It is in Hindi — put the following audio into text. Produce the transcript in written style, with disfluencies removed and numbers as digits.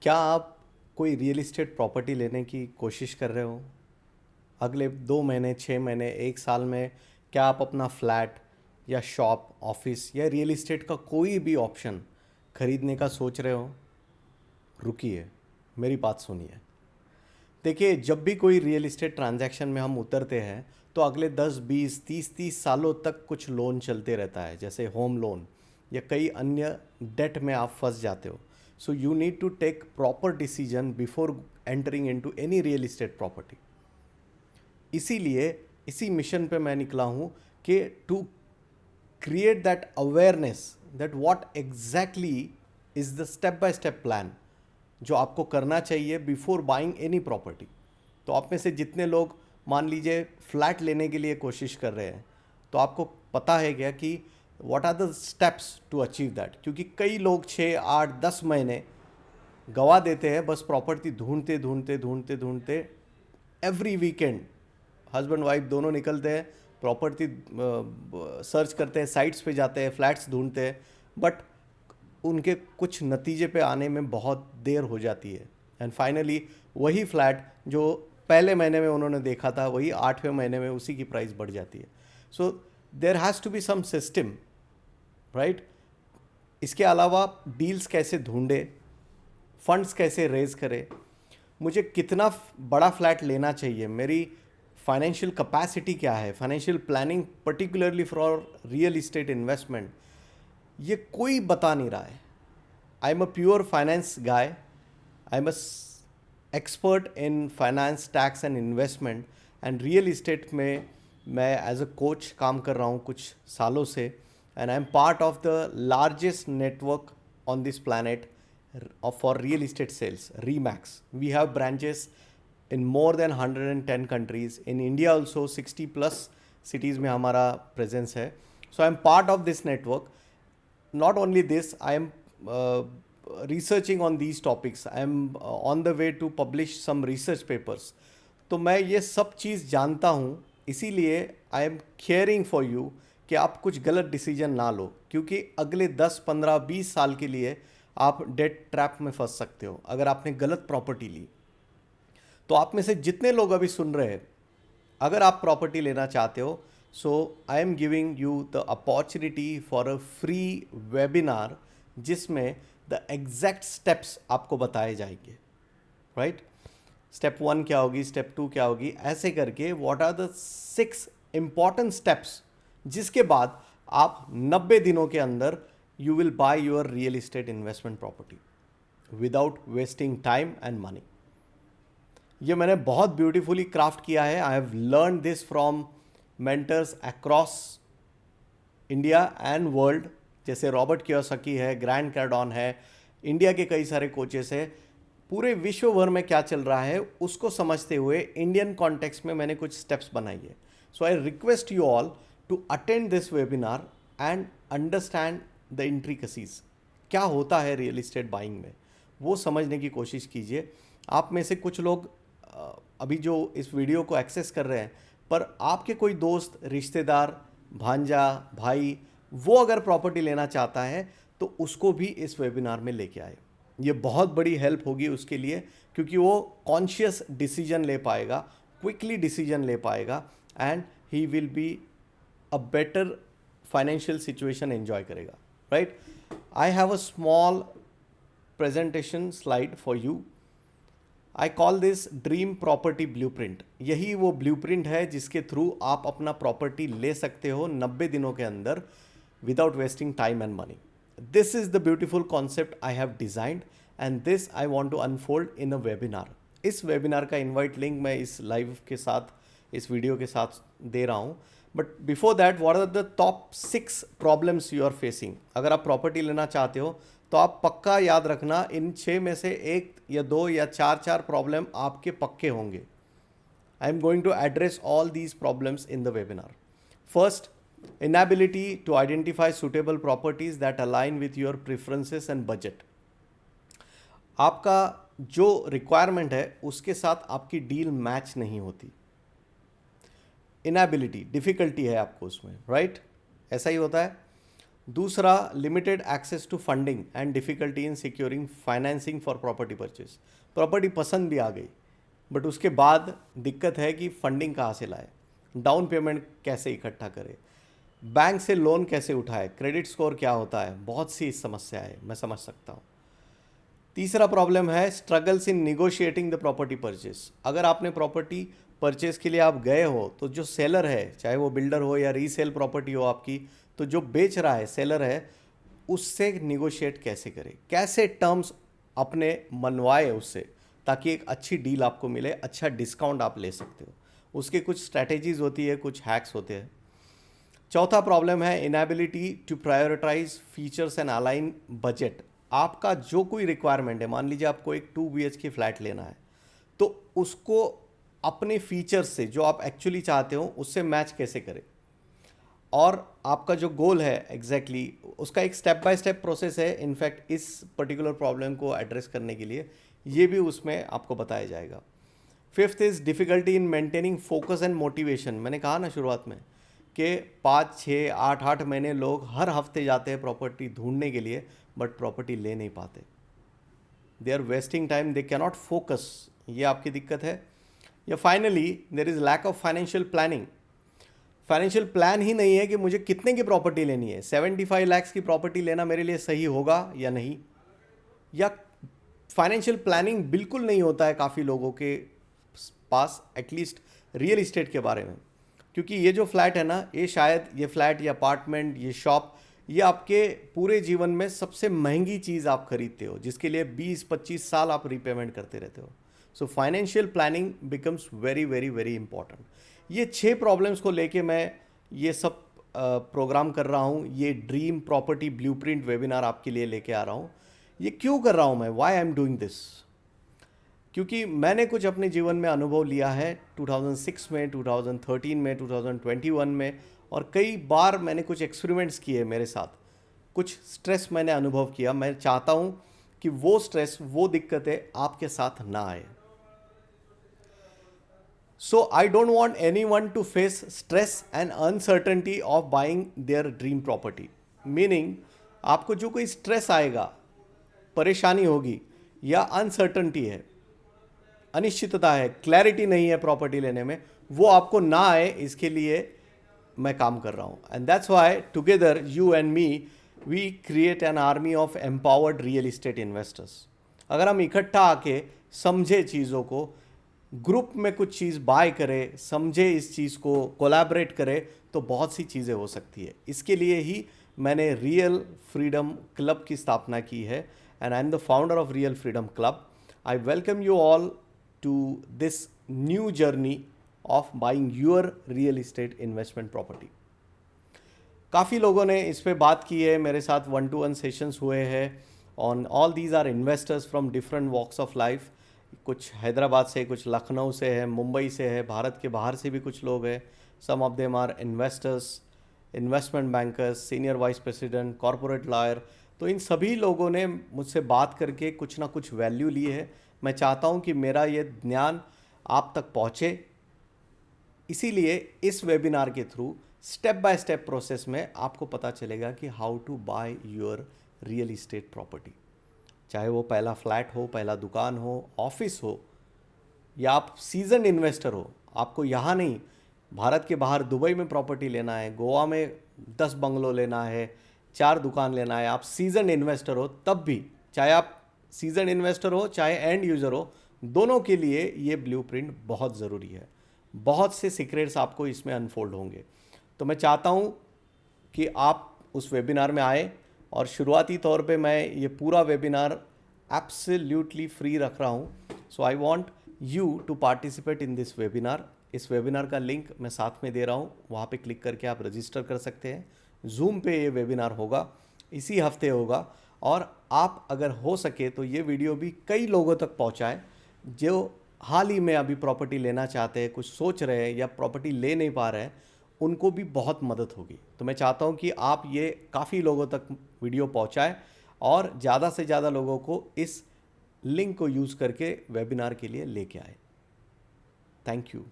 क्या आप कोई रियल एस्टेट प्रॉपर्टी लेने की कोशिश कर रहे हो? अगले 2 महीने, 6 महीने, 1 साल में क्या आप अपना फ्लैट या शॉप, ऑफिस या रियल एस्टेट का कोई भी ऑप्शन खरीदने का सोच रहे हो? रुकिए, मेरी बात सुनिए। देखिए, जब भी कोई रियल एस्टेट ट्रांजैक्शन में हम उतरते हैं तो अगले 10, 20, 30 सालों तक कुछ लोन चलते रहता है, जैसे होम लोन या कई अन्य डेट में आप फंस जाते हो। So you need to take proper decision before entering into any real estate property. इसीलिए इसी मिशन पे मैं निकला हूँ कि to create that awareness that what exactly is the step by step plan जो आपको करना चाहिए बिफोर बाइंग एनी प्रॉपर्टी। तो आप में से जितने लोग मान लीजिए फ्लैट लेने के लिए कोशिश कर रहे हैं, तो आपको पता है क्या कि what are the steps to achieve that, क्योंकि कई लोग 6, 8, 10 महीने गवा देते हैं बस प्रॉपर्टी ढूंढते ढूंढते ढूंढते ढूंढते। एवरी वीकेंड हस्बैंड वाइफ दोनों निकलते हैं, प्रॉपर्टी सर्च करते हैं, साइट्स पे जाते हैं, फ्लैट्स ढूंढते हैं, बट उनके कुछ नतीजे पे आने में बहुत देर हो जाती है। एंड फाइनली वही फ्लैट जो पहले महीने में उन्होंने देखा था वही 8वें महीने में उसी की प्राइस बढ़ जाती है। So there has to be some system, right? इसके अलावा डील्स कैसे ढूंढे, फंड्स कैसे रेज करें, मुझे कितना बड़ा फ्लैट लेना चाहिए, मेरी फाइनेंशियल कैपेसिटी क्या है, financial planning particularly for real estate investment, ये कोई बता नहीं रहा है। I am a pure finance guy, I am a expert in finance, tax and investment, and real estate में मैं एज अ कोच काम कर रहा हूँ कुछ सालों से, and I am part of the largest network on this planet for real estate sales, Remax. We have branches in more than 110 countries. In India also 60 plus cities में हमारा presence है. So I am part of this network. Not only this, I am researching on these topics. I am on the way to publish some research papers. तो मैं ये सब चीज़ जानता हूँ, इसीलिए I am caring for you कि आप कुछ गलत डिसीजन ना लो, क्योंकि अगले 10, 15, 20 साल के लिए आप डेट ट्रैप में फंस सकते हो अगर आपने गलत प्रॉपर्टी ली। तो आप में से जितने लोग अभी सुन रहे हैं, अगर आप प्रॉपर्टी लेना चाहते हो, so I am giving you the opportunity for a free webinar जिसमें द एग्जैक्ट स्टेप्स आपको बताए जाएंगे, राइट? स्टेप 1 क्या होगी, स्टेप 2 क्या होगी, ऐसे करके what are the 6 important steps जिसके बाद आप 90 दिनों के अंदर you will buy your real estate investment property without wasting time and money. ये मैंने बहुत ब्यूटीफुली क्राफ्ट किया है। I have learn this from mentors across India and world, जैसे रॉबर्ट कियोसाकी है, ग्रैंड कार्डॉन है, इंडिया के कई सारे कोचेस हैं। पूरे विश्व भर में क्या चल रहा है उसको समझते हुए इंडियन कॉन्टेक्स्ट में मैंने कुछ स्टेप्स बनाई है। So I request you all to attend this webinar and understand the intricacies, क्या होता है रियल एस्टेट बाइंग में, वो समझने की कोशिश कीजिए। आप में से कुछ लोग अभी जो इस वीडियो को एक्सेस कर रहे हैं, पर आपके कोई दोस्त, रिश्तेदार, भांजा, भाई, वो अगर प्रॉपर्टी लेना चाहता है तो उसको भी इस वेबिनार में लेके आए। ये बहुत बड़ी हेल्प होगी उसके लिए, क्योंकि वो कॉन्शियस डिसीजन ले पाएगा, क्विकली डिसीजन ले पाएगा, and he will be a better financial situation enjoy करेगा, right? I have a small presentation slide for you. I call this dream property blueprint. यही वो ब्लूप्रिंट है जिसके थ्रू आप अपना प्रॉपर्टी ले सकते हो 90 दिनों के अंदर without wasting time and money. This is the beautiful concept I have designed and this I want to unfold in a webinar. इस वेबिनार का इनवाइट लिंक मैं इस लाइव के साथ, इस वीडियो के साथ दे रहा हूँ। But before that, what are the top 6 problems you are facing? अगर आप प्रॉपर्टी लेना चाहते हो तो आप पक्का याद रखना, इन 6 में से 1 या 2 या 4 प्रॉब्लम आपके पक्के होंगे। I am going to address all these problems in the webinar. First, inability to identify suitable properties that align with your preferences and budget. आपका जो रिक्वायरमेंट है उसके साथ आपकी डील मैच नहीं होती। इनएबिलिटी, डिफिकल्टी है आपको उसमें, राइट? ऐसा ही होता है। दूसरा, limited access to funding and difficulty in securing financing for property purchase. Property पसंद भी आ गई, बट उसके बाद दिक्कत है कि फंडिंग कहाँ से लाए, डाउन पेमेंट कैसे इकट्ठा करें, बैंक से लोन कैसे उठाए, क्रेडिट स्कोर क्या होता है, बहुत सी समस्या है, मैं समझ सकता हूँ। तीसरा प्रॉब्लम है struggles in negotiating the property purchase. अगर आपने प्रॉपर्टी परचेज के लिए आप गए हो, तो जो सेलर है, चाहे वो बिल्डर हो या रीसेल प्रॉपर्टी हो आपकी, तो जो बेच रहा है सेलर है, उससे निगोशिएट कैसे करें, कैसे टर्म्स अपने मनवाए उससे, ताकि एक अच्छी डील आपको मिले, अच्छा डिस्काउंट आप ले सकते हो। उसके कुछ स्ट्रैटेजीज होती है, कुछ हैक्स होते हैं। चौथा प्रॉब्लम है inability to prioritise features and align budget. आपका जो कोई रिक्वायरमेंट है, मान लीजिए आपको एक 2 BHK फ्लैट लेना है, तो उसको अपने फीचर्स से, जो आप एक्चुअली चाहते हो, उससे मैच कैसे करें, और आपका जो गोल है एग्जैक्टली उसका एक स्टेप बाय स्टेप प्रोसेस है। इनफैक्ट इस पर्टिकुलर प्रॉब्लम को एड्रेस करने के लिए ये भी उसमें आपको बताया जाएगा। Fifth is difficulty in maintaining focus and motivation. मैंने कहा ना शुरुआत में कि 5, 6, 8 महीने लोग हर हफ्ते जाते हैं प्रॉपर्टी ढूंढने के लिए, बट प्रॉपर्टी ले नहीं पाते। They are wasting time, they cannot focus. ये आपकी दिक्कत है। या finally there is lack of financial planning. Financial plan ही नहीं है कि मुझे कितने की प्रॉपर्टी लेनी है। 75 लाख की प्रॉपर्टी लेना मेरे लिए सही होगा या नहीं, या फाइनेंशियल प्लानिंग बिल्कुल नहीं होता है काफ़ी लोगों के पास, एटलीस्ट रियल इस्टेट के बारे में। क्योंकि ये जो फ्लैट है ना, ये शायद ये फ्लैट, ये अपार्टमेंट, ये शॉप, ये आपके पूरे जीवन में सबसे महंगी चीज़ आप खरीदते हो, जिसके लिए 20-25 साल आप रीपेमेंट करते रहते हो। So financial planning becomes very very very important. ये 6 प्रॉब्लम्स को लेके मैं ये सब प्रोग्राम कर रहा हूँ। ये ड्रीम प्रॉपर्टी ब्लूप्रिंट वेबिनार आपके लिए लेके आ रहा हूँ। ये क्यों कर रहा हूँ मैं, why I am doing this? क्योंकि मैंने कुछ अपने जीवन में अनुभव लिया है 2006 में, 2013 में, 2021 में, और कई बार मैंने कुछ एक्सपेरिमेंट्स किए मेरे साथ। कुछ स्ट्रेस मैंने अनुभव किया। मैं चाहता हूँ कि वो स्ट्रेस, वो दिक्कतें आपके साथ ना आए। So I don't want anyone to face stress and uncertainty of buying their dream property. Meaning, आपको जो कोई स्ट्रेस आएगा, परेशानी होगी, या अनसर्टनटी है, अनिश्चितता है, क्लैरिटी नहीं है प्रॉपर्टी लेने में, वो आपको ना आए, इसके लिए मैं काम कर रहा हूँ। And that's why together you and me we create an army of empowered real estate investors. अगर हम इकट्ठा आके समझे चीज़ों को, ग्रुप में कुछ चीज़ बाय करे, समझे इस चीज़ को, कोलैबोरेट करे, तो बहुत सी चीज़ें हो सकती है। इसके लिए ही मैंने रियल फ्रीडम क्लब की स्थापना की है, and I am the founder of Real Freedom Club. I welcome you all to this new journey of buying your real estate investment property. काफ़ी लोगों ने इस पे बात की है, मेरे साथ 1-to-1 सेशंस हुए हैं on all these are investors from different walks of life. कुछ हैदराबाद से, कुछ लखनऊ से है, मुंबई से है, भारत के बाहर से भी कुछ लोग हैं। Some of them are investors, investment bankers, senior vice president, corporate lawyer. तो इन सभी लोगों ने मुझसे बात करके कुछ ना कुछ वैल्यू ली है। मैं चाहता हूँ कि मेरा ये ज्ञान आप तक पहुँचे, इसीलिए इस वेबिनार के through step by step process में आपको पता चलेगा कि how to buy your real estate property. चाहे वो पहला फ्लैट हो, पहला दुकान हो, ऑफिस हो, या आप सीजन इन्वेस्टर हो, आपको यहाँ नहीं, भारत के बाहर दुबई में प्रॉपर्टी लेना है, गोवा में 10 बंगलो लेना है, 4 दुकान लेना है, आप सीजन इन्वेस्टर हो, तब भी, चाहे आप सीजन इन्वेस्टर हो चाहे एंड यूज़र हो, दोनों के लिए ये ब्लूप्रिंट बहुत ज़रूरी है। बहुत से सीक्रेट्स आपको इसमें अनफोल्ड होंगे। तो मैं चाहता हूँ कि आप उस वेबिनार में आए, और शुरुआती तौर पे मैं ये पूरा वेबिनार एब्सोल्युटली फ्री रख रहा हूँ। So I want you to participate in this webinar. इस वेबिनार का लिंक मैं साथ में दे रहा हूँ, वहाँ पे क्लिक करके आप रजिस्टर कर सकते हैं। जूम पे ये वेबिनार होगा, इसी हफ्ते होगा, और आप अगर हो सके तो ये वीडियो भी कई लोगों तक पहुँचाएँ जो हाल ही में अभी प्रॉपर्टी लेना चाहते हैं, कुछ सोच रहे हैं या प्रॉपर्टी ले नहीं पा रहे हैं, उनको भी बहुत मदद होगी। तो मैं चाहता हूं कि आप ये काफ़ी लोगों तक वीडियो पहुंचाएं, और ज़्यादा से ज़्यादा लोगों को इस लिंक को यूज़ करके वेबिनार के लिए लेके आए। Thank you.